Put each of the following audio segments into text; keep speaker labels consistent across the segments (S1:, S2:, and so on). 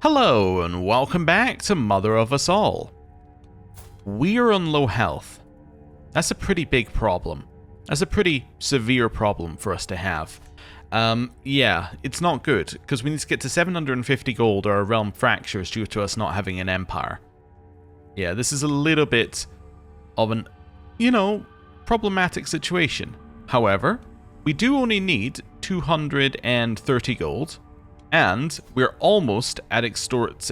S1: Hello and welcome back to Mother of Us All. We're on low health. That's a pretty big problem. That's a pretty severe problem for us to have. Yeah, it's not good, because we need to get to 750 gold or our realm fractures due to us not having an empire. Yeah, this is a little bit of an, problematic situation. However, we do only need 230 gold. And we're almost at extort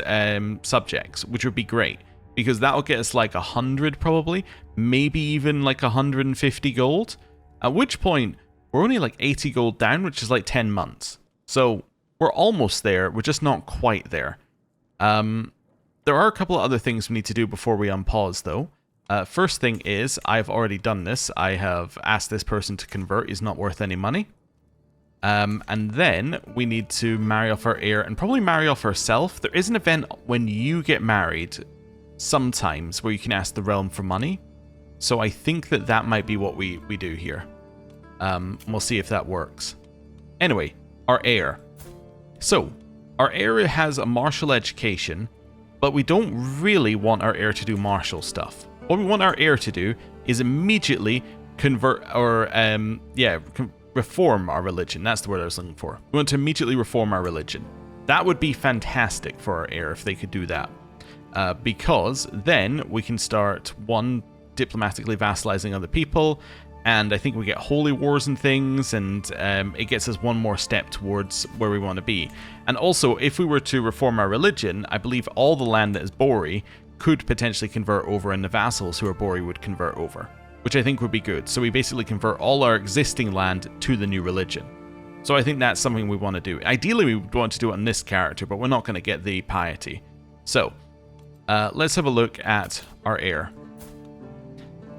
S1: subjects, which would be great, because that'll get us like 100 probably, maybe even like 150 gold, at which point we're only like 80 gold down, which is like 10 months. So we're almost there, we're just not quite there. There are a couple of other things we need to do before we unpause though. First thing is, I've already done this. I have asked this person to convert, he's not worth any money. And then we need to marry off our heir and probably marry off ourselves. There is an event when you get married sometimes where you can ask the realm for money. So I think that might be what we do here. We'll see if that works. Anyway, our heir. So, our heir has a martial education, but we don't really want our heir to do martial stuff. What we want our heir to do is immediately convert or, reform our religion. That's the word I was looking for. We want to immediately reform our religion. That would be fantastic for our heir if they could do that. Because then we can start, one, diplomatically vassalizing other people, and I think we get holy wars and things, and it gets us one more step towards where we want to be. And also, if we were to reform our religion, I believe all the land that is Bori could potentially convert over, and the vassals who are Bori would convert over, which I think would be good. So we basically convert all our existing land to the new religion. So I think that's something we want to do. Ideally, we would want to do it on this character, but we're not going to get the piety. So let's have a look at our heir.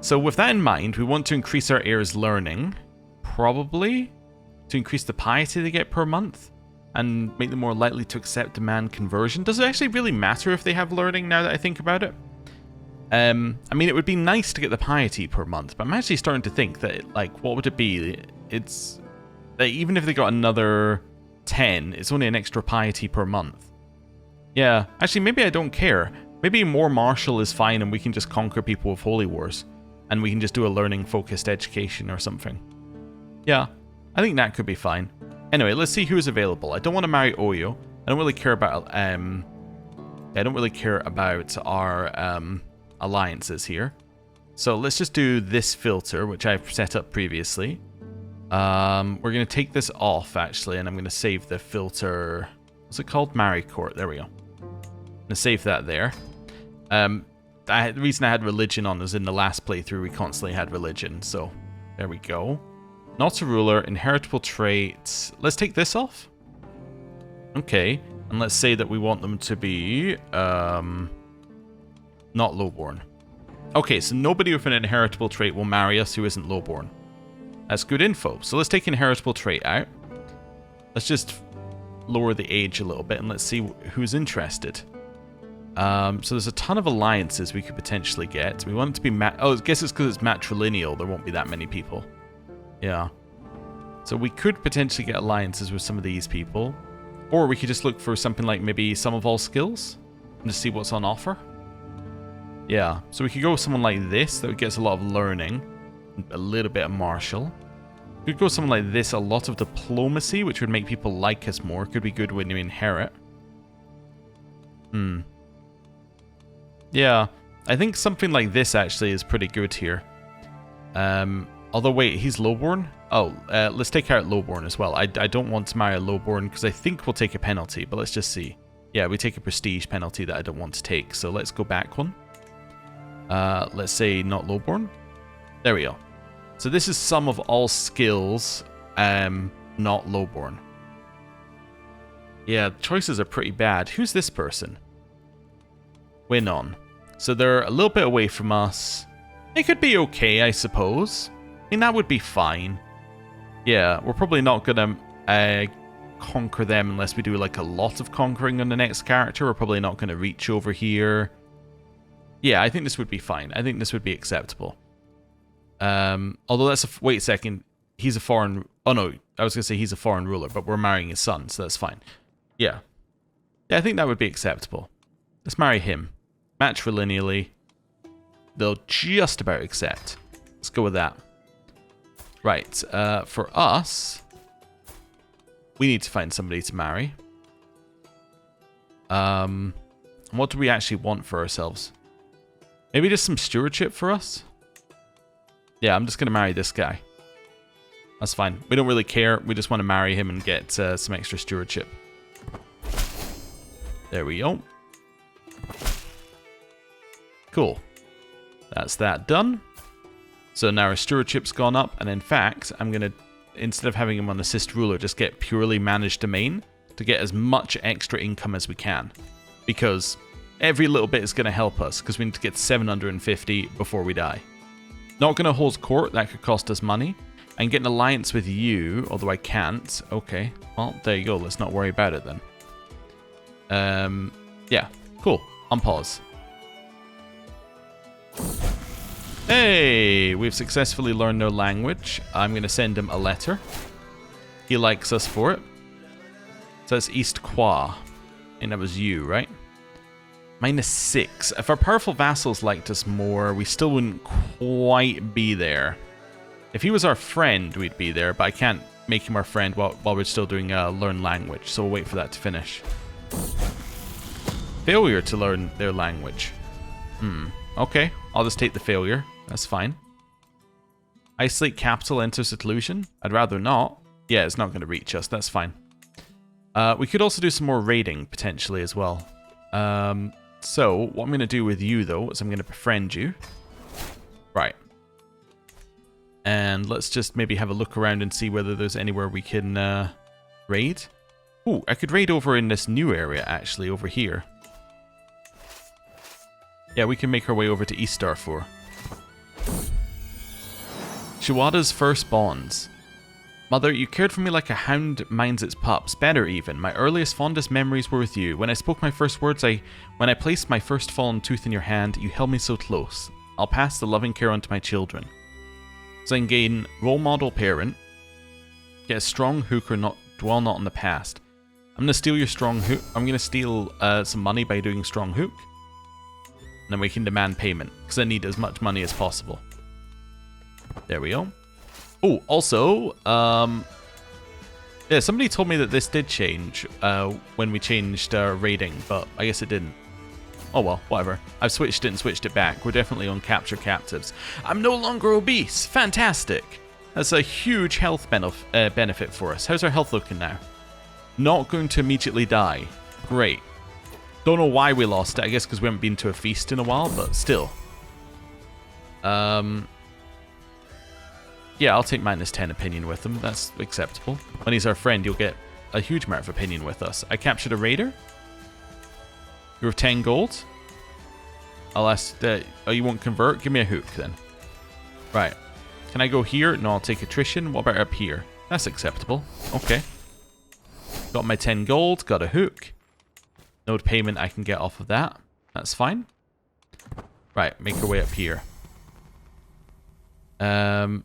S1: So with that in mind, we want to increase our heir's learning, probably to increase the piety they get per month and make them more likely to accept demand conversion. Does it actually really matter if they have learning now that I think about it? I mean, it would be nice to get the piety per month, but I'm actually starting to think that, like, what would it be? It's that even if they got another 10, it's only an extra piety per month. Yeah, actually, maybe I don't care. Maybe more martial is fine and we can just conquer people with holy wars, and we can just do a learning-focused education or something. Yeah, I think that could be fine. Anyway, let's see who's available. I don't want to marry Oyo. I don't really care about, our, alliances here. So let's just do this filter, which I've set up previously. We're going to take this off, actually, and I'm going to save the filter. What's it called? Marry Court. There we go. I'm going to save that there. The reason I had religion on is in the last playthrough, we constantly had religion. So there we go. Not a ruler, inheritable traits. Let's take this off. Okay. And let's say that we want them to be... not lowborn. Okay, so nobody with an inheritable trait will marry us who isn't lowborn. That's good info. So let's take inheritable trait out. Let's just lower the age a little bit and let's see who's interested. So there's a ton of alliances we could potentially get. We want it to be I guess it's because it's matrilineal. There won't be that many people. Yeah. So we could potentially get alliances with some of these people. Or we could just look for something like maybe Sum of All Skills and just see what's on offer. Yeah, so we could go with someone like this that gets a lot of learning, a little bit of martial. We could go with someone like this, a lot of diplomacy, which would make people like us more. Could be good when you inherit. Yeah, I think something like this actually is pretty good here. Although, wait, he's lowborn? Oh, let's take out lowborn as well. I don't want to marry a lowborn because I think we'll take a penalty, but let's just see. Yeah, we take a prestige penalty that I don't want to take, so let's go back one. Let's say not lowborn. There we go. So this is Sum of All Skills, not lowborn. Yeah, choices are pretty bad. Who's this person? Win on. So they're a little bit away from us. It could be okay, I suppose. I mean, that would be fine. Yeah, we're probably not going to conquer them unless we do like a lot of conquering on the next character. We're probably not going to reach over here. Yeah, I think this would be fine. I think this would be acceptable. Although that's wait a second. He's a foreign... Oh no, I was going to say he's a foreign ruler, but we're marrying his son, so that's fine. Yeah. Yeah, I think that would be acceptable. Let's marry him. Matrilineally. They'll just about accept. Let's go with that. Right, for us, we need to find somebody to marry. What do we actually want for ourselves? Maybe just some stewardship for us? Yeah, I'm just going to marry this guy. That's fine. We don't really care. We just want to marry him and get some extra stewardship. There we go. Cool. That's that done. So now our stewardship's gone up, and in fact, I'm going to, instead of having him on assist ruler, just get purely managed domain to get as much extra income as we can. Because every little bit is going to help us, because we need to get 750 before we die. Not going to hold court, that could cost us money. And get an alliance with you, although I can't. Okay, well, there you go, let's not worry about it then. Yeah, cool. Unpause. Hey, we've successfully learned their language. I'm going to send him a letter. He likes us for it. So it's East Qua. And that was you, right? -6. If our powerful vassals liked us more, we still wouldn't quite be there. If he was our friend, we'd be there, but I can't make him our friend while we're still doing learn language, so we'll wait for that to finish. Failure to learn their language. Okay, I'll just take the failure. That's fine. Isolate capital, enter seclusion. I'd rather not. Yeah, it's not going to reach us. That's fine. We could also do some more raiding, potentially, as well. So, what I'm going to do with you, though, is I'm going to befriend you. Right. And let's just maybe have a look around and see whether there's anywhere we can raid. Ooh, I could raid over in this new area, actually, over here. Yeah, we can make our way over to East Darfur. Shiwada's first bonds. Mother, you cared for me like a hound minds its pups. Better even. My earliest, fondest memories were with you. When I spoke my first words, when I placed my first fallen tooth in your hand, you held me so close. I'll pass the loving care on to my children. So I can gain role model parent. Get a strong hooker, dwell not on the past. I'm going to steal your strong hook. I'm going to steal some money by doing strong hook. And then we can demand payment, because I need as much money as possible. There we go. Oh, also, yeah, somebody told me that this did change when we changed raiding, but I guess it didn't. Oh well, whatever. I've switched it and switched it back. We're definitely on capture captives. I'm no longer obese. Fantastic. That's a huge health benefit for us. How's our health looking now? Not going to immediately die. Great. Don't know why we lost it. I guess because we haven't been to a feast in a while, but still. Yeah, I'll take -10 opinion with him. That's acceptable. When he's our friend, you'll get a huge amount of opinion with us. I captured a raider. You have 10 gold. I'll ask that. Oh, you won't convert? Give me a hook then. Right. Can I go here? No, I'll take attrition. What about up here? That's acceptable. Okay. Got my 10 gold. Got a hook. Node payment I can get off of that. That's fine. Right, make our way up here.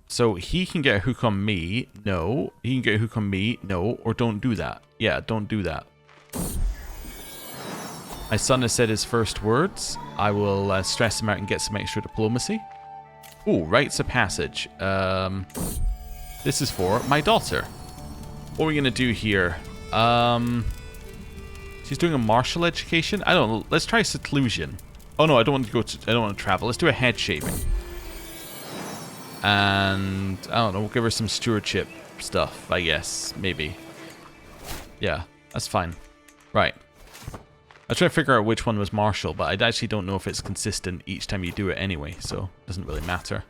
S1: So he can get a hook on me. No. He can get a hook on me. No. Or don't do that. Yeah, don't do that. My son has said his first words. I will stress him out and get some extra diplomacy. Ooh, rites of passage. This is for my daughter. What are we going to do here? She's doing a martial education. I don't know. Let's try seclusion. Oh no, I don't want to go to. I don't want to travel. Let's do a head shaving. And I don't know. We'll give her some stewardship stuff. I guess maybe. Yeah, that's fine. Right. I try to figure out which one was martial, but I actually don't know if it's consistent each time you do it anyway, so it doesn't really matter.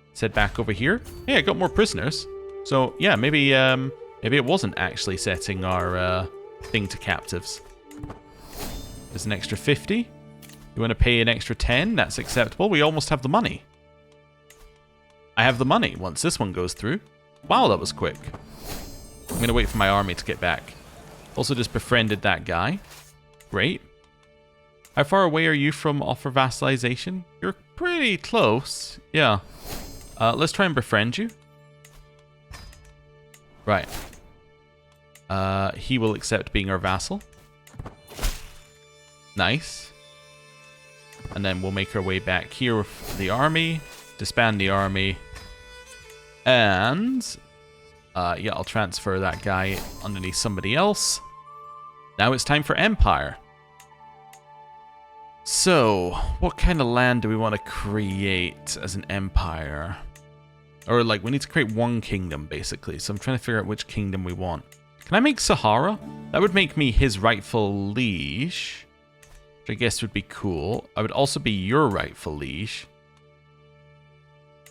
S1: Let's head back over here. Hey, I got more prisoners. So yeah, maybe it wasn't actually setting our thing to captives. There's an extra 50. You want to pay an extra 10? That's acceptable. We almost have the money. I have the money once this one goes through. Wow, that was quick. I'm going to wait for my army to get back. Also just befriended that guy. Great. How far away are you from offer vassalization? You're pretty close. Yeah. Let's try and befriend you. Right. He will accept being our vassal. Nice. And then we'll make our way back here with the army. Disband the army. And... yeah, I'll transfer that guy underneath somebody else. Now it's time for Empire. So, what kind of land do we want to create as an empire? Or, like, we need to create one kingdom, basically. So I'm trying to figure out which kingdom we want. Can I make Sahara? That would make me his rightful liege, which I guess would be cool. I would also be your rightful liege.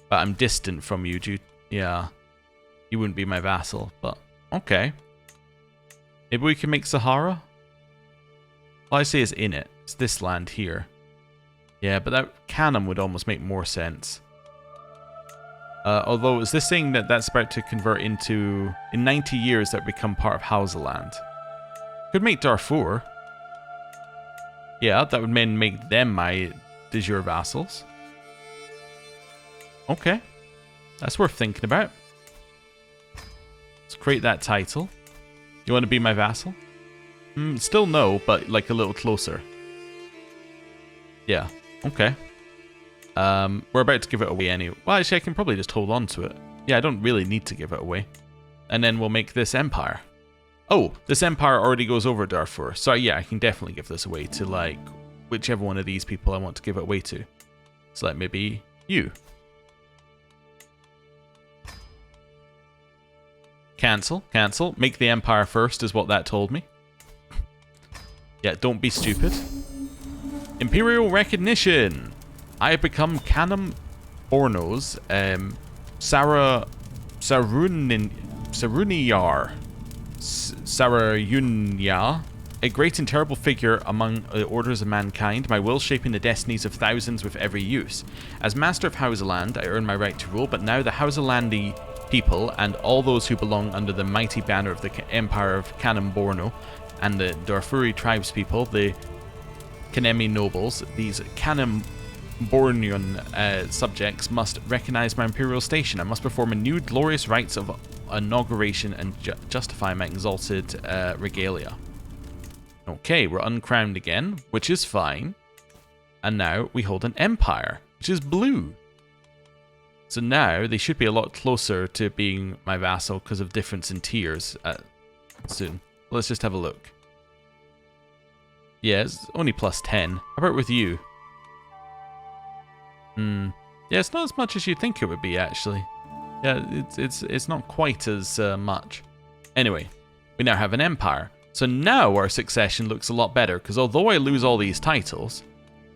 S1: But I'm distant from you, dude. Yeah. You wouldn't be my vassal, but okay. Maybe we can make Sahara? All I say is in it. It's this land here. Yeah, but that Cannon would almost make more sense. Although, is this saying that that's about to convert into... In 90 years, that would become part of Hausaland? Could make Darfur. Yeah, that would then make them my de jure vassals. Okay. That's worth thinking about. Let's create that title. You want to be my vassal? Still no, but like a little closer. Yeah, okay. We're about to give it away anyway. Well, actually, I can probably just hold on to it. Yeah, I don't really need to give it away. And then we'll make this empire. Oh, this empire already goes over Darfur. So yeah, I can definitely give this away to, like, whichever one of these people I want to give it away to. So, like, maybe you. Cancel, cancel. Make the empire first is what that told me. Yeah, don't be stupid. Imperial recognition. I have become Canum Borno's Sararunya, a great and terrible figure among the orders of mankind, my will shaping the destinies of thousands with every use. As master of Hausaland, I earn my right to rule, but now the Hausalandi people and all those who belong under the mighty banner of the Empire of Canum Borno and the Darfuri tribespeople, the Kanemi nobles, these Canum Bornean subjects must recognize my imperial station. I must perform a new glorious rites of inauguration and justify my exalted regalia. Okay, we're uncrowned again, which is fine. And now we hold an empire, which is blue. So now they should be a lot closer to being my vassal because of difference in tiers soon. Let's just have a look. Yeah, it's only plus 10. How about with you? Yeah, it's not as much as you'd think it would be, actually. Yeah, it's not quite as much. Anyway, we now have an empire. So now our succession looks a lot better, because although I lose all these titles...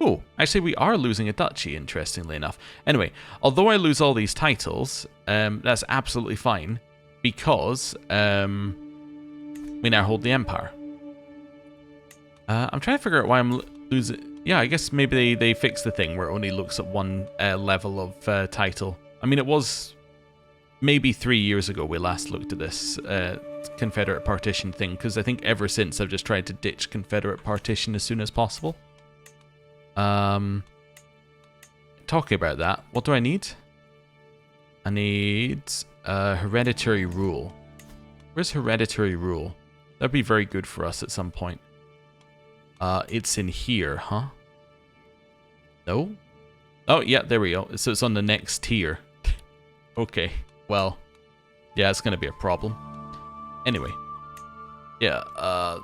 S1: Oh, actually we are losing a duchy, interestingly enough. Anyway, although I lose all these titles, that's absolutely fine, because we now hold the empire. I'm trying to figure out why I'm losing... Yeah, I guess maybe they fixed the thing where it only looks at one level of title. I mean, it was maybe 3 years ago we last looked at this Confederate partition thing, because I think ever since I've just tried to ditch Confederate partition as soon as possible. Talking about that, what do I need? I need hereditary rule. Where's hereditary rule? That'd be very good for us at some point. It's in here, huh? No? Oh, yeah, there we go. So it's on the next tier. Okay, well, yeah, it's going to be a problem. Anyway. Yeah,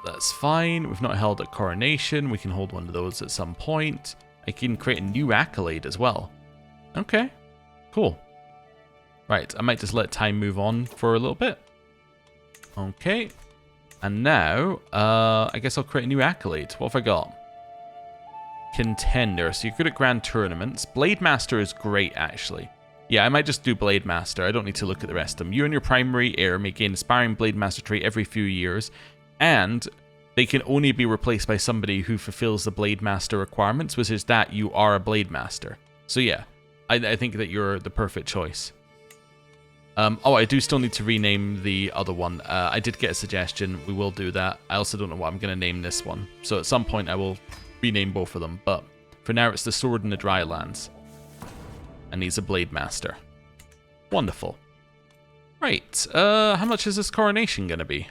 S1: that's fine. We've not held a coronation. We can hold one of those at some point. I can create a new accolade as well. Okay, cool. Right, I might just let time move on for a little bit. Okay. And now, I guess I'll create a new accolade. What have I got? Contender. So you're good at grand tournaments. Blade Master is great, actually. Yeah, I might just do Blade Master. I don't need to look at the rest of them. You and your primary heir may gain Aspiring Blade Master trait every few years. And they can only be replaced by somebody who fulfills the Blade Master requirements, which is that you are a Blade Master. So yeah, I think that you're the perfect choice. Oh, I do still need to rename the other one. I did get a suggestion. We will do that. I also don't know what I'm going to name this one. So at some point I will rename both of them. But for now it's the Sword in the Drylands. And he's a Blade Master. Wonderful. Right. How much is this coronation going to be?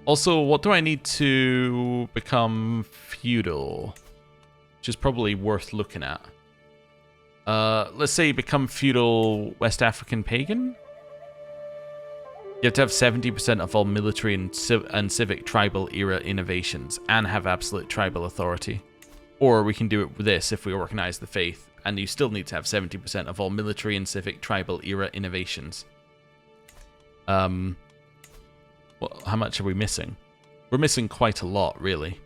S1: Also, what do I need to become feudal? Which is probably worth looking at. Let's say become feudal West African pagan. You have to have 70% of all military and civic tribal era innovations and have absolute tribal authority. Or we can do it with this if we organize the faith, and you still need to have 70% of all military and civic tribal era innovations. Well, how much are we missing? We're missing quite a lot, really.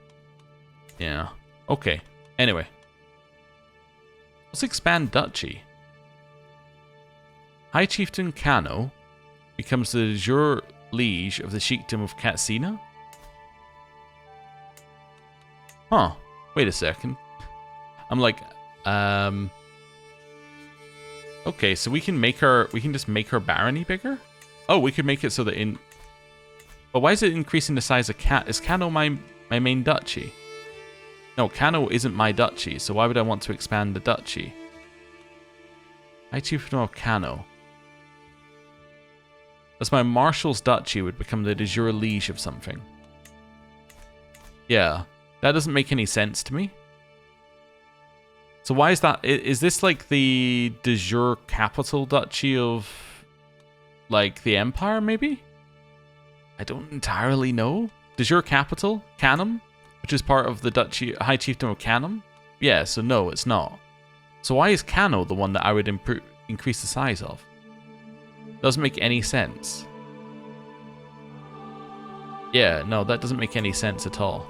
S1: Yeah. Okay. Anyway. Let's expand duchy. High Chieftain Kano becomes the de jure liege of the Sheikdom of Katsina? Huh. Wait a second. I'm like, okay, so we can just make our barony bigger? Oh, we could make it so that in... But why is it increasing the size of Is Kano my main duchy? No, Kano isn't my duchy, so why would I want to expand the duchy? High Chieftain of Kano. As my marshal's duchy would become the de jure liege of something. Yeah, that doesn't make any sense to me. So why is that? Is this like the de jure capital duchy of, like, the empire, maybe? I don't entirely know. De jure capital? Canum? Which is part of the duchy, High Chieftain of Canum? Yeah, so no, it's not. So why is Kano the one that I would increase the size of? Doesn't make any sense. Yeah, no, that doesn't make any sense at all.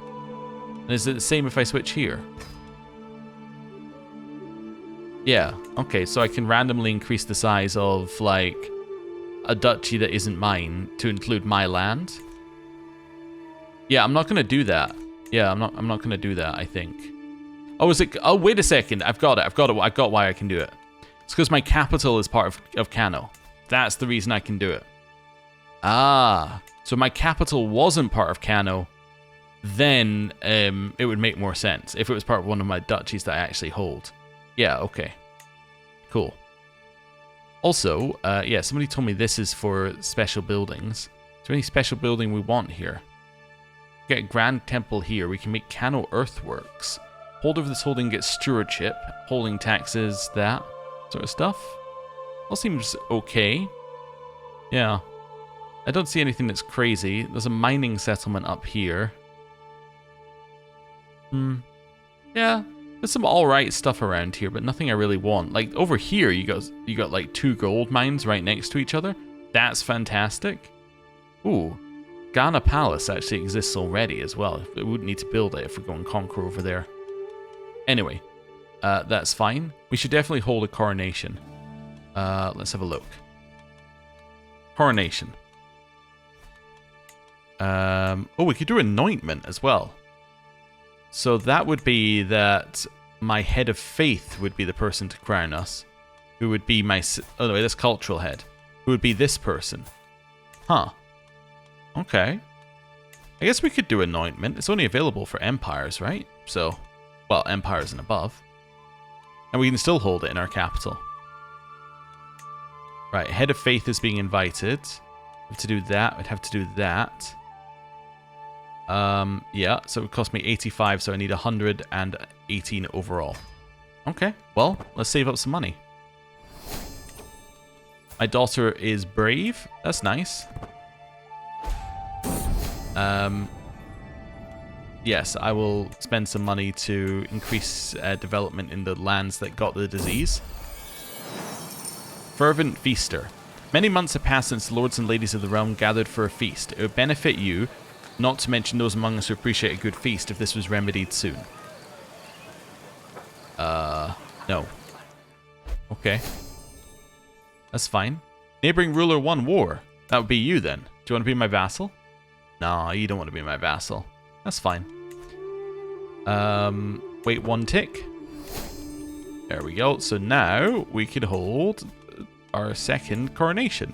S1: And is it the same if I switch here? Yeah, okay, so I can randomly increase the size of, like, a duchy that isn't mine to include my land. Yeah, I'm not gonna do that. Yeah, I'm not gonna do that, I think. Oh, is it? Oh, wait a second. I've got it. I got why I can do it. It's because my capital is part of Kano. That's the reason I can do it. Ah, so my capital wasn't part of Kano, then it would make more sense if it was part of one of my duchies that I actually hold. Yeah, okay. Cool. Also, yeah, somebody told me this is for special buildings. Is there any special building we want here? Get a grand temple here. We can make Kano earthworks. Holder of this holding gets stewardship, holding taxes, that sort of stuff. All seems okay. Yeah. I don't see anything that's crazy. There's a mining settlement up here. Yeah. There's some alright stuff around here, but nothing I really want. Like, over here, you got like 2 gold mines right next to each other. That's fantastic. Ooh. Ghana Palace actually exists already as well. We wouldn't need to build it if we go and conquer over there. Anyway, that's fine. We should definitely hold a coronation. Let's have a look. Coronation. Oh, we could do anointment as well. So that would be that my head of faith would be the person to crown us. Who would be my... Oh, no, this cultural head. Who would be this person. Huh. Okay. I guess we could do anointment. It's only available for empires, right? So, well, empires and above. And we can still hold it in our capital. Right, head of faith is being invited. We have to do that. We'd have to do that. Yeah, so it would cost me 85, so I need 118 overall. Okay, well, let's save up some money. My daughter is brave. That's nice. Yes, I will spend some money to increase development in the lands that got the disease. Fervent Feaster. Many months have passed since the lords and ladies of the realm gathered for a feast. It would benefit you, not to mention those among us who appreciate a good feast, if this was remedied soon. No. Okay. That's fine. Neighboring ruler won war. That would be you then. Do you want to be my vassal? No, you don't want to be my vassal. That's fine. Wait 1 tick. There we go. So now we could hold our second coronation.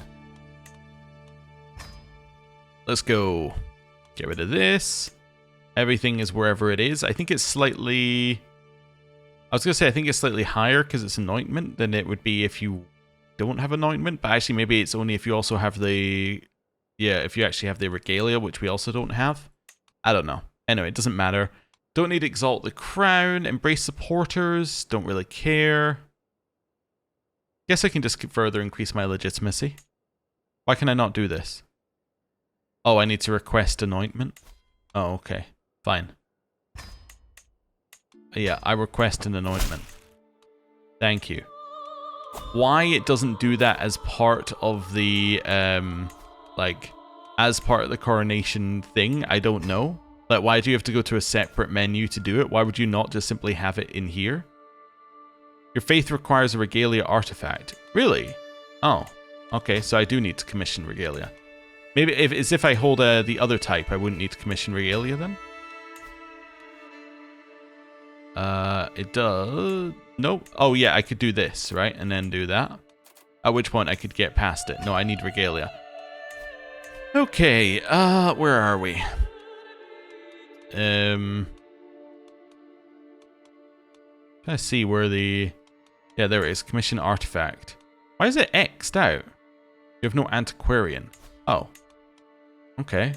S1: Let's go. Get rid of this. Everything is wherever it is. I think it's slightly... I was going to say I think it's slightly higher because it's anointment than it would be if you don't have anointment. But actually maybe it's only if you also have the Yeah, if you actually have the regalia, which we also don't have. I don't know. Anyway, it doesn't matter. Don't need to exalt the crown. Embrace supporters. Don't really care. Guess I can just further increase my legitimacy. Why can I not do this? Oh, I need to request anointment. Oh, okay. Fine. Yeah, I request an anointment. Thank you. Why it doesn't do that as part of the, like, as part of the coronation thing, I don't know. Like, why do you have to go to a separate menu to do it? Why would you not just simply have it in here? Your faith requires a regalia artifact. Really? Oh. Okay, so I do need to commission regalia. Maybe if I hold the other type, I wouldn't need to commission regalia then? It does... Nope. Oh yeah, I could do this, right? And then do that. At which point I could get past it. No, I need regalia. Okay, where are we? Let's see where the... Yeah, there it is. Commission artifact. Why is it X'd out? You have no antiquarian. Oh. Okay.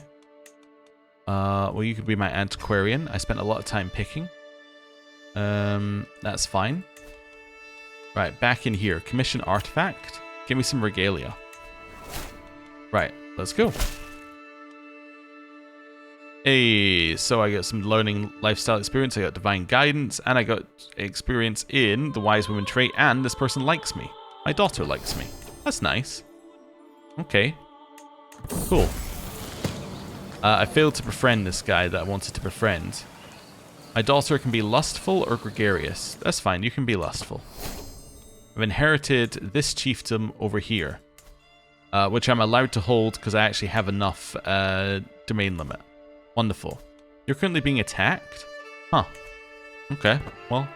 S1: Well, you could be my antiquarian. I spent a lot of time picking. That's fine. Right, back in here. Commission artifact. Give me some regalia. Right, let's go. Hey, so I got some learning lifestyle experience. I got divine guidance, and I got experience in the wise woman trait, and this person likes me. My daughter likes me. That's nice. Okay. Cool. I failed to befriend this guy that I wanted to befriend. My daughter can be lustful or gregarious. That's fine, you can be lustful. I've inherited this chiefdom over here, which I'm allowed to hold because I actually have enough domain limit. Wonderful. You're currently being attacked? Huh. Okay, well,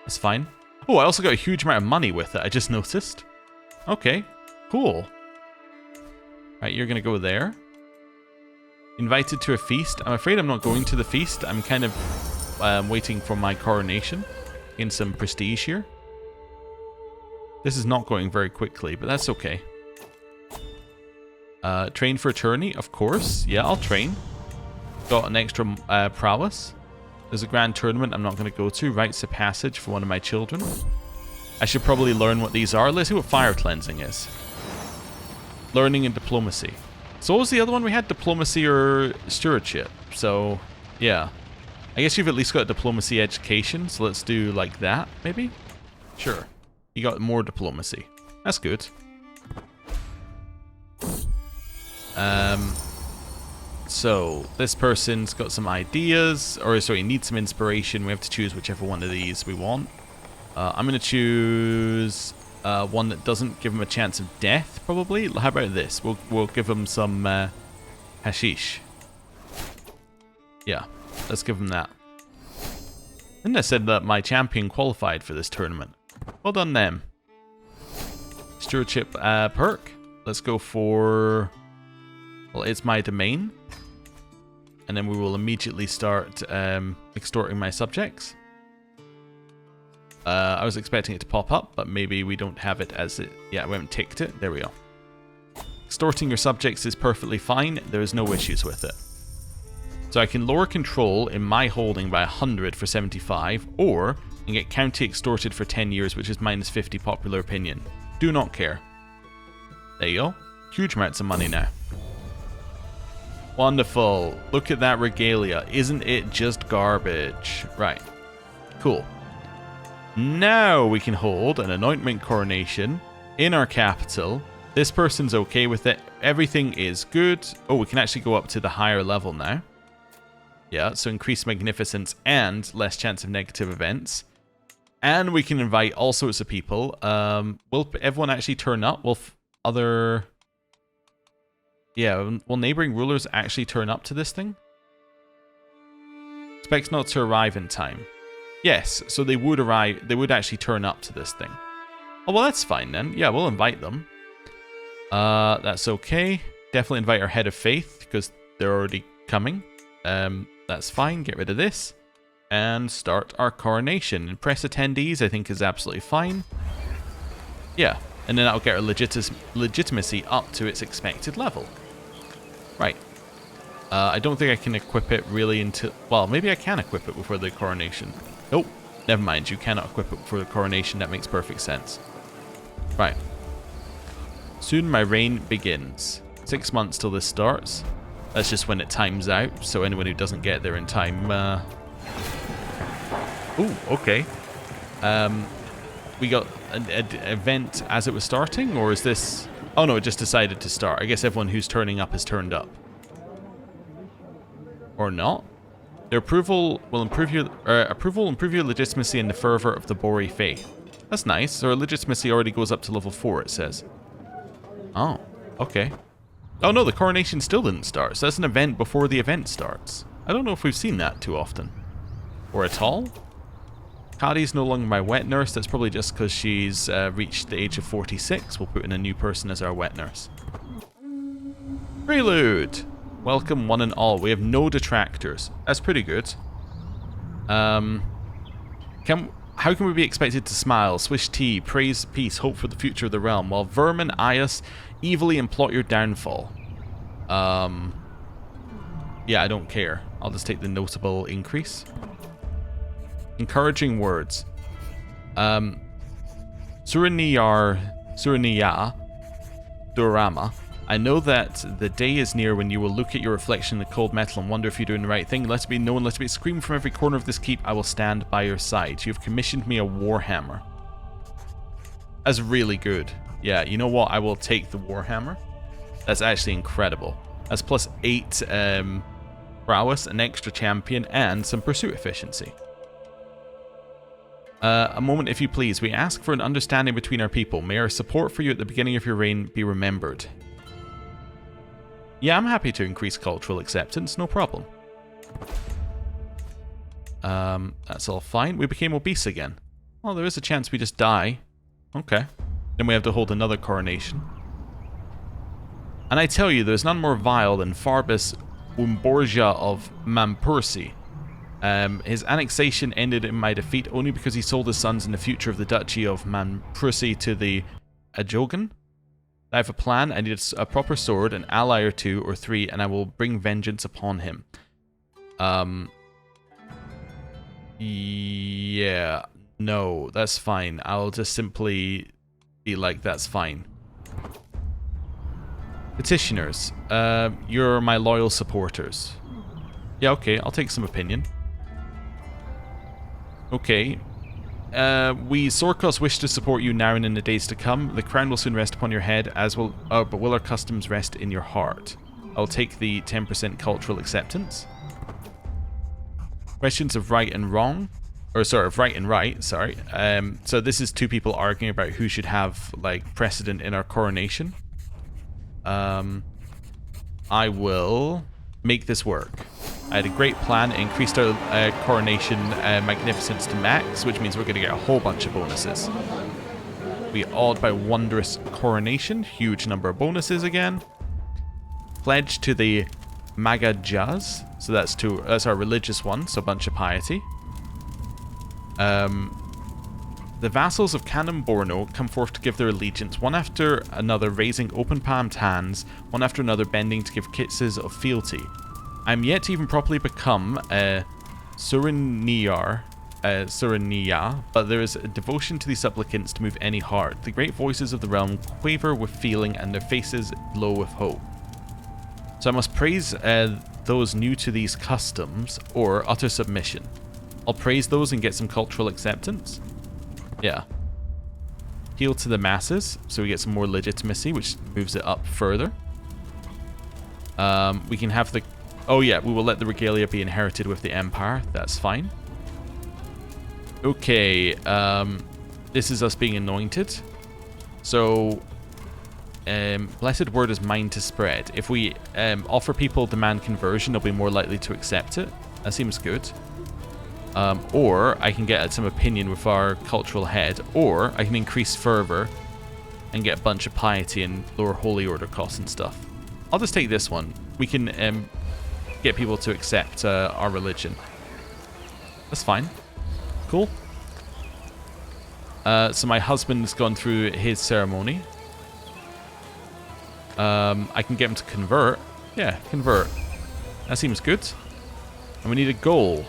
S1: that's fine. Oh, I also got a huge amount of money with it, I just noticed. Okay, cool. Right, you're going to go there. Invited to a feast. I'm afraid I'm not going to the feast. I'm kind of waiting for my coronation. Gain some prestige here. This is not going very quickly, but that's okay. Train for attorney, of course. Yeah, I'll train. Got an extra prowess. There's a grand tournament I'm not going to go to. Rites of passage for one of my children. I should probably learn what these are. Let's see what fire cleansing is. Learning and diplomacy. So what was the other one we had? Diplomacy or stewardship. So, yeah. I guess you've at least got diplomacy education. So let's do like that, maybe? Sure. You got more diplomacy. That's good. So, this person's got some ideas. Or, sorry, needs some inspiration. We have to choose whichever one of these we want. I'm going to choose... one that doesn't give him a chance of death, probably. How about this? We'll give him some hashish. Yeah, let's give him that. And I said that my champion qualified for this tournament. Well done, them. Stewardship perk. Let's go for... Well, it's my domain. And then we will immediately start extorting my subjects. I was expecting it to pop up, but maybe we don't have it as it... Yeah, we haven't ticked it. There we go. Extorting your subjects is perfectly fine. There is no issues with it. So I can lower control in my holding by 100 for 75, or I can get county extorted for 10 years, which is minus 50 popular opinion. Do not care. There you go. Huge amounts of money now. Wonderful. Look at that regalia. Isn't it just garbage? Right. Cool. Now we can hold an anointment coronation in our capital. This person's okay with it. Everything is good. Oh, we can actually go up to the higher level now. Yeah, so increased magnificence and less chance of negative events. And we can invite all sorts of people. Will everyone actually turn up? Will other... Yeah, will neighboring rulers actually turn up to this thing? Expects not to arrive in time. Yes, so they would arrive, they would actually turn up to this thing. Oh, well, that's fine then. Yeah, we'll invite them. That's okay. Definitely invite our head of faith, because they're already coming. That's fine. Get rid of this. And start our coronation. And press attendees, I think, is absolutely fine. Yeah, and then that'll get our legitimacy up to its expected level. Right. I don't think I can equip it really until... Well, maybe I can equip it before the coronation. Nope. Never mind. You cannot equip it before the coronation. That makes perfect sense. Right. Soon my reign begins. 6 months till this starts. That's just when it times out. So anyone who doesn't get there in time... Ooh, okay. We got an event as it was starting? Or is this... Oh no, it just decided to start. I guess everyone who's turning up has turned up. Or not. Their approval will improve your legitimacy and the fervor of the Bori faith. That's nice. So our legitimacy already goes up to level 4, it says. Oh, okay. Oh no, the coronation still didn't start. So that's an event before the event starts. I don't know if we've seen that too often. Or at all. Kadi's no longer my wet nurse. That's probably just because she's reached the age of 46. We'll put in a new person as our wet nurse. Prelude! Welcome one and all. We have no detractors. That's pretty good. How can we be expected to smile, swish tea, praise peace, hope for the future of the realm, while vermin eye us evilly and plot your downfall? Yeah, I don't care. I'll just take the notable increase. Encouraging words. Suraniya Durama. I know that the day is near when you will look at your reflection in the cold metal and wonder if you're doing the right thing. Let it be known, let it be screamed from every corner of this keep, I will stand by your side. You have commissioned me a warhammer. That's really good. Yeah, you know what? I will take the warhammer. That's actually incredible. That's plus 8 prowess, an extra champion, and some pursuit efficiency. A moment, if you please. We ask for an understanding between our people. May our support for you at the beginning of your reign be remembered. Yeah, I'm happy to increase cultural acceptance, no problem. That's all fine. We became obese again. Well, there is a chance we just die. Okay. Then we have to hold another coronation. And I tell you, there's none more vile than Farbus Umborgia of Mampursi. His annexation ended in my defeat only because he sold his sons in the future of the Duchy of Mampursi to the Ajogan. I have a plan. I need a proper sword, an ally or 2 or 3, and I will bring vengeance upon him. Yeah, no, that's fine. I'll just simply be like, that's fine. Petitioners, you're my loyal supporters. Yeah, okay, I'll take some opinion. Okay. We Sorkos wish to support you now and in the days to come. The crown will soon rest upon your head, as will, but will our customs rest in your heart? I'll take the 10% cultural acceptance. Questions of right and wrong, or sorry, of right and right. Sorry. So this is 2 people arguing about who should have like precedent in our coronation. I will make this work. I had a great plan. It increased our coronation magnificence to max, which means we're going to get a whole bunch of bonuses. We awed by wondrous coronation. Huge number of bonuses again. Pledge to the Magajas. So that's our religious one, so a bunch of piety. The vassals of Canon Borno come forth to give their allegiance, one after another raising open-palmed hands, one after another bending to give kisses of fealty. I am yet to even properly become a Suraniya, but there is a devotion to these supplicants to move any heart. The great voices of the realm quaver with feeling, and their faces glow with hope. So I must praise those new to these customs, or utter submission. I'll praise those and get some cultural acceptance. Yeah. Appeal to the masses, so we get some more legitimacy, which moves it up further. We can have the... Oh yeah, we will let the regalia be inherited with the Empire. That's fine. Okay, this is us being anointed. So, blessed word is mine to spread. If we offer people demand conversion, they'll be more likely to accept it. That seems good. Or I can get some opinion with our cultural head, or I can increase fervor and get a bunch of piety and lower holy order costs and stuff. I'll just take this one. We can get people to accept our religion. That's fine. Cool. So my husband's gone through his ceremony. I can get him to convert. Yeah, convert. That seems good. And we need a goal.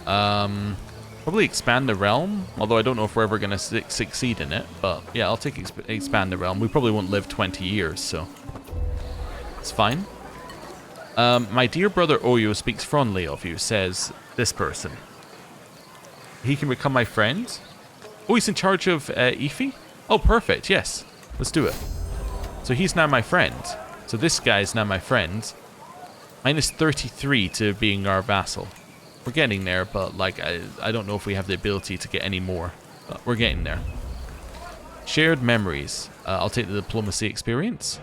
S1: Probably expand the realm, although I don't know if we're ever going to succeed in it. But yeah, I'll take expand the realm. We probably won't live 20 years, so it's fine. My dear brother Oyo speaks fondly of you, says this person. He can become my friend. Oh, he's in charge of Ifi? Oh, perfect, yes. Let's do it. So he's now my friend. So this guy's now my friend. Minus 33 to being our vassal. We're getting there, but like I don't know if we have the ability to get any more. But we're getting there. Shared memories. I'll take the diplomacy experience.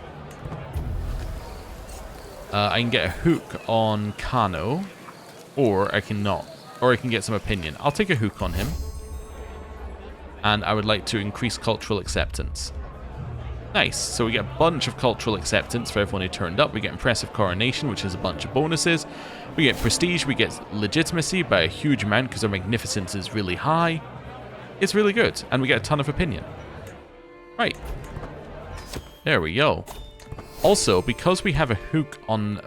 S1: I can get a hook on Kano, or I can not. Or I can get some opinion. I'll take a hook on him. And I would like to increase cultural acceptance. Nice. So we get a bunch of cultural acceptance for everyone who turned up. We get impressive coronation, which is a bunch of bonuses. We get prestige. We get legitimacy by a huge amount because our magnificence is really high. It's really good. And we get a ton of opinion. Right. There we go. Also, because we have a hook on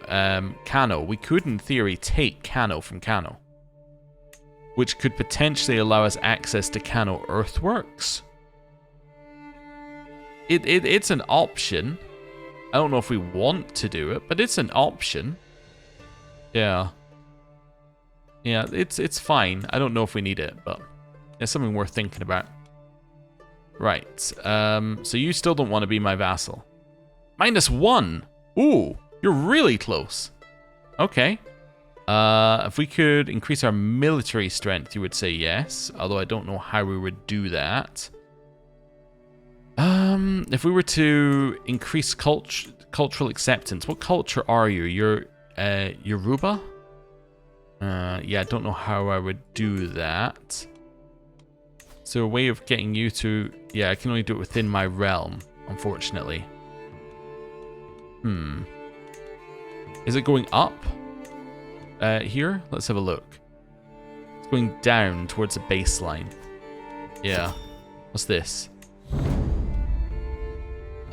S1: Kano, we could, in theory, take Kano from Kano, which could potentially allow us access to Kano Earthworks. It's an option. I don't know if we want to do it, but it's an option. Yeah. Yeah, it's fine. I don't know if we need it, but it's something worth thinking about. Right. So you still don't want to be my vassal. -1. Ooh, you're really close. Okay. If we could increase our military strength, you would say yes. Although I don't know how we would do that. If we were to increase cultural acceptance, what culture are you? You're Yoruba? Yeah, I don't know how I would do that. So a way of getting you to... Yeah, I can only do it within my realm, unfortunately. Is it going up? Here? Let's have a look. It's going down towards the baseline. Yeah. What's this?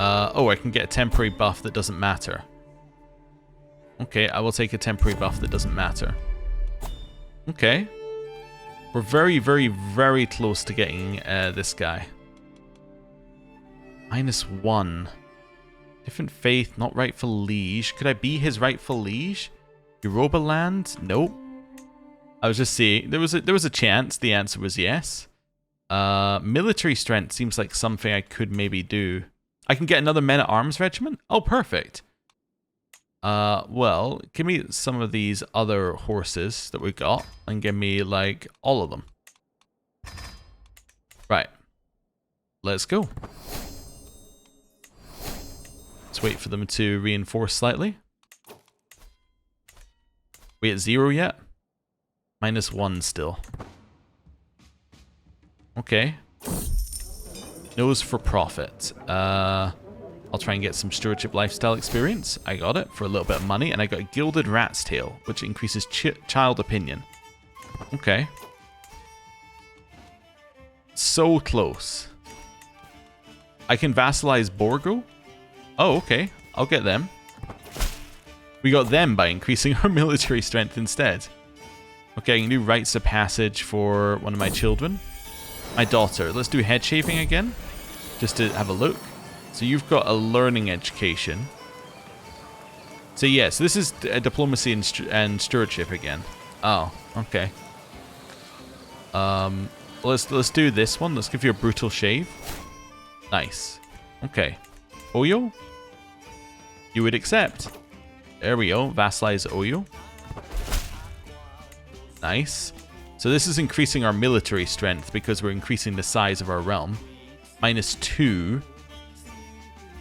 S1: Oh, I can get a temporary buff that doesn't matter. Okay, I will take a temporary buff that doesn't matter. Okay. We're very, very, very close to getting this guy. -1. Different faith, not rightful liege. Could I be his rightful liege? Yoruba land? Nope. I was just saying, there was a chance. The answer was yes. Military strength seems like something I could maybe do. I can get another men-at-arms regiment? Oh, perfect. Well, give me some of these other horses that we got and give me, like, all of them. Right. Let's go. Let's wait for them to reinforce slightly. We at 0 yet? -1 still. Okay. Nose for profit. I'll try and get some stewardship lifestyle experience. I got it for a little bit of money, and I got a gilded rat's tail, which increases child opinion. Okay. So close. I can vassalize Borgo? Oh, okay. I'll get them. We got them by increasing our military strength instead. Okay, I can do rites of passage for one of my children. My daughter. Let's do head shaving again, just to have a look. So you've got a learning education. So yes, this is diplomacy and stewardship again. Oh, okay. Let's do this one. Let's give you a brutal shave. Nice. Okay. Oyo? You would accept. There we go. Vassalize Oyo. Nice. So this is increasing our military strength because we're increasing the size of our realm. -2.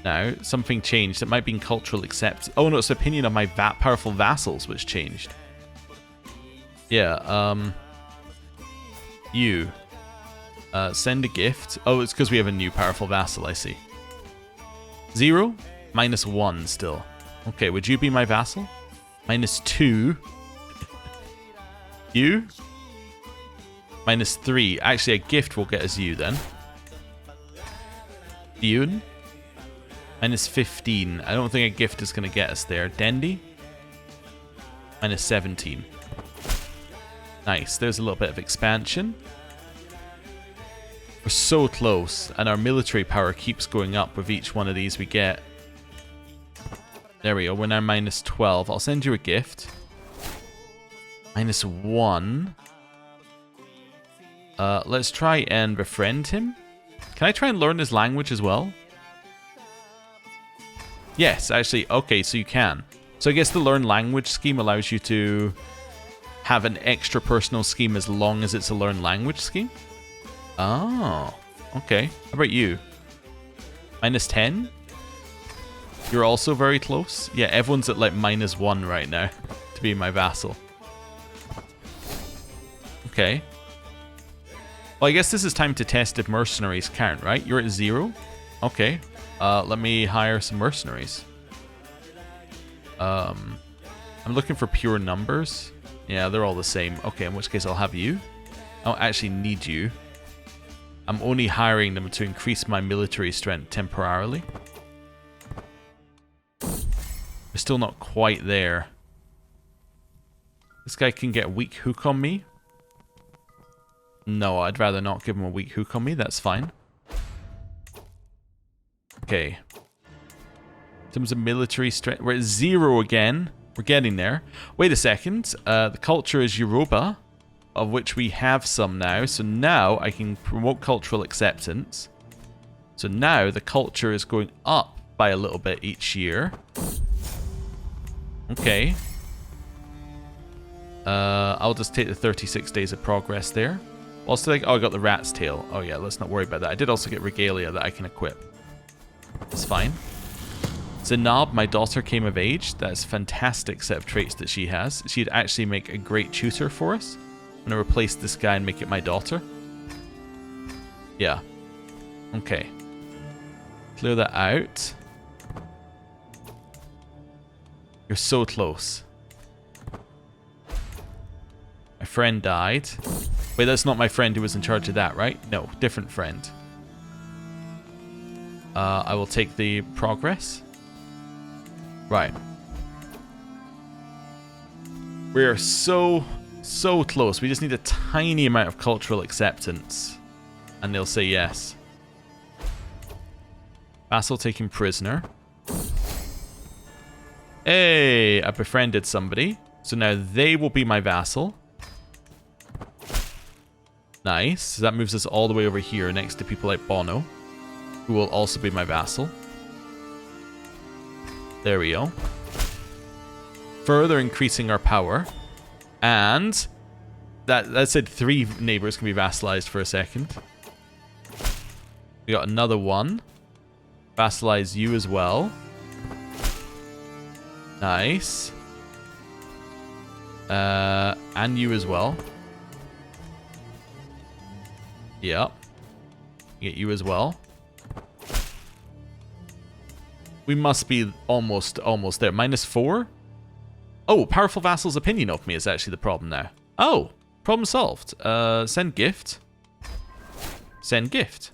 S1: Now, something changed. It might be in cultural acceptance. Oh no, it's opinion of my powerful vassals which changed. Yeah, you. Send a gift. Oh, it's because we have a new powerful vassal, I see. 0? -1 still. Okay, would you be my vassal? -2. You? -3. Actually, a gift will get us you then. Bune? -15. I don't think a gift is going to get us there. Dendi? Minus 17. Nice. There's a little bit of expansion. We're so close, and our military power keeps going up with each one of these we get. There we go. We're now minus 12. I'll send you a gift. Minus 1. Let's try and befriend him. Can I try and learn his language as well? Yes, actually. Okay, so you can. So I guess the learn language scheme allows you to have an extra personal scheme as long as it's a learn language scheme. Oh, okay. How about you? Minus 10? You're also very close. Yeah, everyone's at like minus 1 right now to be my vassal. Okay. Well, I guess this is time to test if mercenaries count, right? You're at 0? Okay. Let me hire some mercenaries. I'm looking for pure numbers. Yeah, they're all the same. Okay, in which case I'll have you. I don't actually need you. I'm only hiring them to increase my military strength temporarily. We're still not quite there. This guy can get a weak hook on me. No, I'd rather not give him a weak hook on me. That's fine. Okay. In terms of military strength, we're at 0 again. We're getting there. Wait a second. The culture is Yoruba, of which we have some now. So now I can promote cultural acceptance. So now the culture is going up by a little bit each year. Okay. I'll just take the 36 days of progress there. Also, like, oh, I got the rat's tail. Oh yeah, let's not worry about that. I did also get regalia that I can equip. It's fine. Zainab, my daughter, came of age. That's a fantastic set of traits that she has. She'd actually make a great tutor for us. I'm going to replace this guy and make it my daughter. Yeah. Okay. Clear that out. You're so close. My friend died. Wait, that's not my friend who was in charge of that, right? No, different friend. I will take the progress. Right. We are so close. We just need a tiny amount of cultural acceptance. And they'll say yes. Vassal taken prisoner. Hey, I befriended somebody. So now they will be my vassal. Nice. So that moves us all the way over here next to people like Bono, who will also be my vassal. There we go. Further increasing our power. And that said 3 neighbors can be vassalized for a second. We got another one. Vassalize you as well. Nice. And you as well. Yep. Get you as well. We must be almost there. Minus 4? Oh, powerful vassal's opinion of me is actually the problem now. Oh, problem solved. Send gift. Send gift.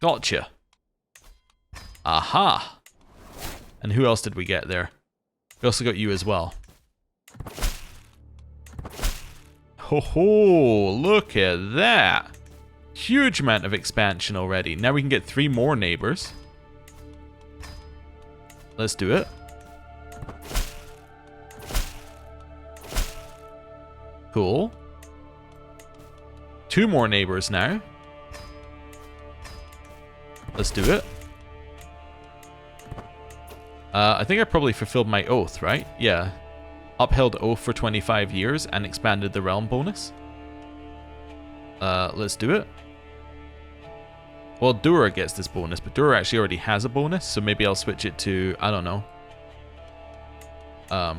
S1: Gotcha. Aha. And who else did we get there? We also got you as well. Ho ho, look at that. Huge amount of expansion already. Now we can get 3 more neighbors. Let's do it. Cool. 2 more neighbors now. Let's do it. I think I probably fulfilled my oath, right? Yeah. Upheld oath for 25 years and expanded the realm bonus. Let's do it. Well, Dura gets this bonus, but Dura actually already has a bonus, so maybe I'll switch it to, I don't know. I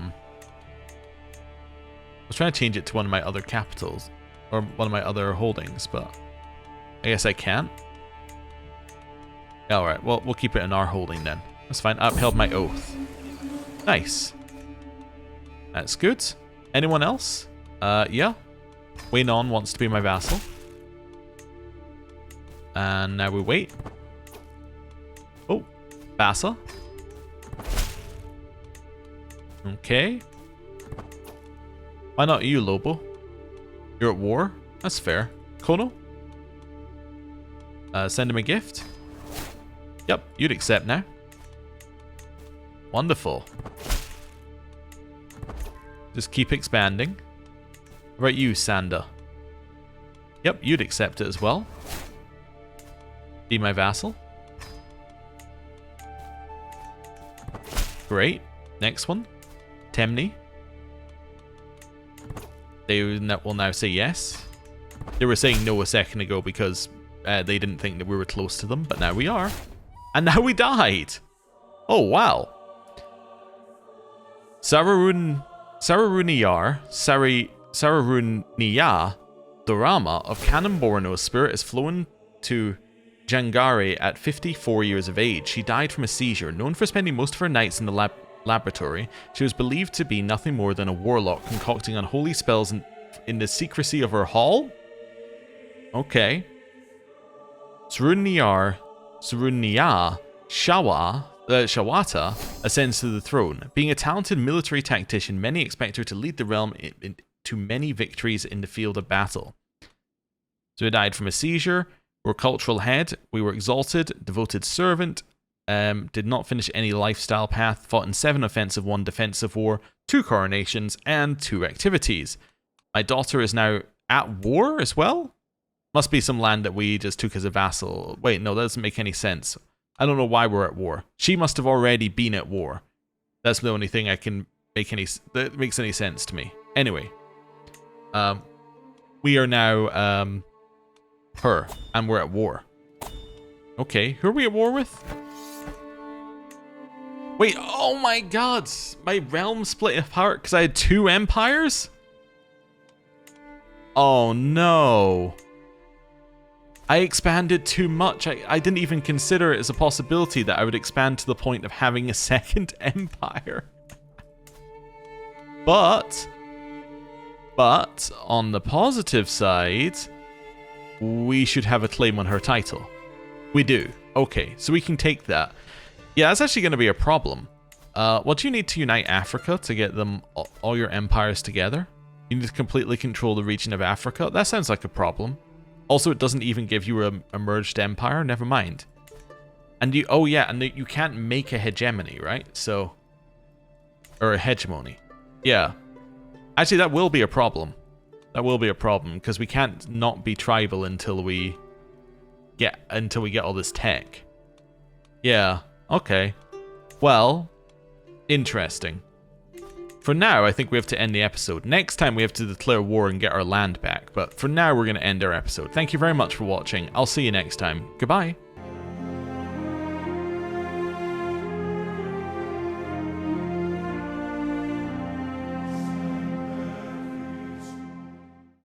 S1: was trying to change it to one of my other capitals, or one of my other holdings, but I guess I can't. Alright, well, we'll keep it in our holding then. That's fine. I upheld my oath. Nice. That's good. Anyone else? Yeah. Waynon wants to be my vassal. And now we wait. Oh, vassal. Okay. Why not you, Lobo? You're at war? That's fair. Kono? Send him a gift? Yep, you'd accept now. Wonderful. Just keep expanding. What about you, Sander? Yep, you'd accept it as well. Be my vassal. Great. Next one. Temni. They will now say yes. They were saying no a second ago because they didn't think that we were close to them, but now we are. And now we died. Oh, wow. Sararuniya Dorama of Canon Borno's spirit is flown to Jangare at 54 years of age. She died from a seizure. Known for spending most of her nights in the laboratory, she was believed to be nothing more than a warlock concocting unholy spells in the secrecy of her hall? Okay. Saruniya Shawata ascends to the throne. Being a talented military tactician, many expect her to lead the realm to many victories in the field of battle. So he died from a seizure. We're cultural head. We were exalted, devoted servant. Did not finish any lifestyle path. Fought in 7 offensive, 1 defensive war, 2 coronations, and 2 activities. My daughter is now at war as well? Must be some land that we just took as a vassal. Wait, no, that doesn't make any sense. I don't know why we're at war. She must have already been at war. That's the only thing I can make that makes any sense to me. Anyway, we are now her, and we're at war. Okay, who are we at war with? Wait, oh my god, my realm split apart because I had 2 empires? Oh no. I expanded too much. I didn't even consider it as a possibility that I would expand to the point of having a 2nd empire. But on the positive side, we should have a claim on her title. We do. Okay, so we can take that. Yeah, that's actually going to be a problem. What do you need to unite Africa to get them all your empires together? You need to completely control the region of Africa? That sounds like a problem. Also, it doesn't even give you a merged empire. Never mind. And you, oh yeah, and you can't make a hegemony, right? So, or a hegemony. Yeah. Actually, that will be a problem. That will be a problem because we can't not be tribal until we get all this tech. Yeah. Okay. Well, interesting. For now, I think we have to end the episode. Next time, we have to declare war and get our land back. But for now, we're going to end our episode. Thank you very much for watching. I'll see you next time. Goodbye.